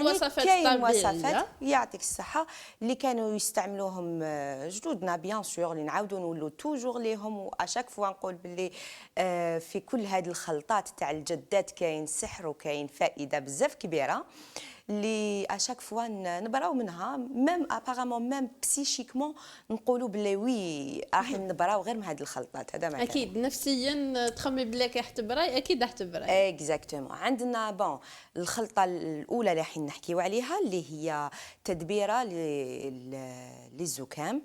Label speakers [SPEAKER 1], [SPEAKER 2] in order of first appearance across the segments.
[SPEAKER 1] يعني
[SPEAKER 2] وصفات
[SPEAKER 1] كاين
[SPEAKER 2] طبيعية.
[SPEAKER 1] وصفات يعطيك الصحه اللي كانوا يستعملوهم جدودنا بيان سور، اللي نعاودوا نولوا توجور ليهم، واشاك فوا نقول باللي في كل هذه الخلطات تاع الجدات كاين سحر وكاين فائده بزاف كبيره اللي اشاك فوا نبراو منها، ميم ابارامون ميم بسيشيكمون نقولوا بلي وي راح نبراو غير من هذه الخلطات. هذا ما كان.
[SPEAKER 2] اكيد نفسيا تخمي بلاك راح تبراي، اكيد راح تبراي.
[SPEAKER 1] اكزاكتومون. عندنا بون الخلطه الاولى اللي راح نحكيو عليها اللي هي تدبيره للزكام،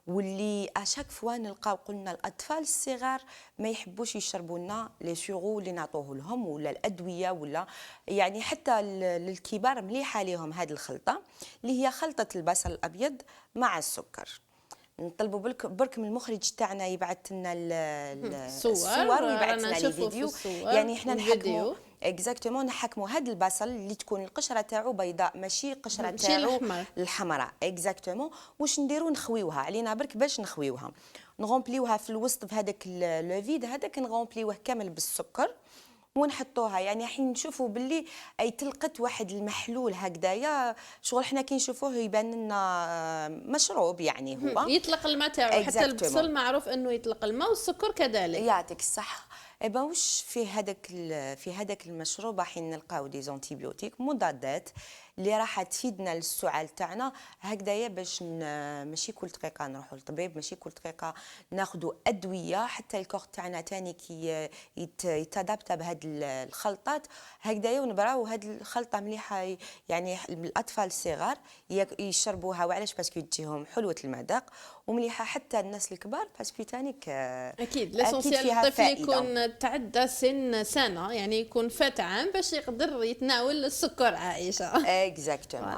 [SPEAKER 1] واللي اشاك فوا نلقاو قلنا الاطفال الصغار ما يحبوش يشربوا لنا لي سيغو اللي نعطوه لهم ولا الادويه، ولا يعني حتى للكبار مليحه ليهم هذه الخلطه اللي هي خلطه البصل الابيض مع السكر. نطلبوا برك من المخرج تاعنا يبعث لنا الصور ويبعث لنا لي فيديو. يعني احنا نحكموا اكزاكتومون، نحكموا هذا البصل اللي تكون القشره تاعو بيضاء ماشي القشره تاعو الحمراء اكزاكتومون. واش نديروا؟ نخويوها علينا برك باش نخويوها، نغومبليوها في الوسط في هذاك لو فيد هذاك، نغومبليوه كامل بالسكر ونحطوها. يعني حين نشوفوا باللي اي تلقت واحد المحلول هكذايا، شغل حنا كي نشوفوه يبان لنا مشروب، يعني هو
[SPEAKER 2] يطلق الماء تاعو. حتى البصل معروف انه يطلق الماء، والسكر كذلك.
[SPEAKER 1] يعطيك الصحه. ايبا واش في هذاك المشروب راح نلقاو دي زونتيبيوتيك مضادات اللي راح تفيدنا للسعال تاعنا هكذايا، باش ماشي كل دقيقه نروحوا للطبيب، ماشي كل دقيقه ناخذوا ادويه، حتى الكور تاعنا ثاني كي يتادابتا بهاد الخلطات هكذايا، ونبراو هاد الخلطه مليحه. يعني الاطفال الصغار يشربوها، وعلاش؟ باسكو تجيهم حلوه المذاق ومليحه، حتى الناس الكبار باسكو ثاني
[SPEAKER 2] اكيد لاسونسيال الطفل يكون تعدى سنه، يعني يكون فات عام باش يقدر يتناول السكر. عائشه
[SPEAKER 1] اكزاكتومون.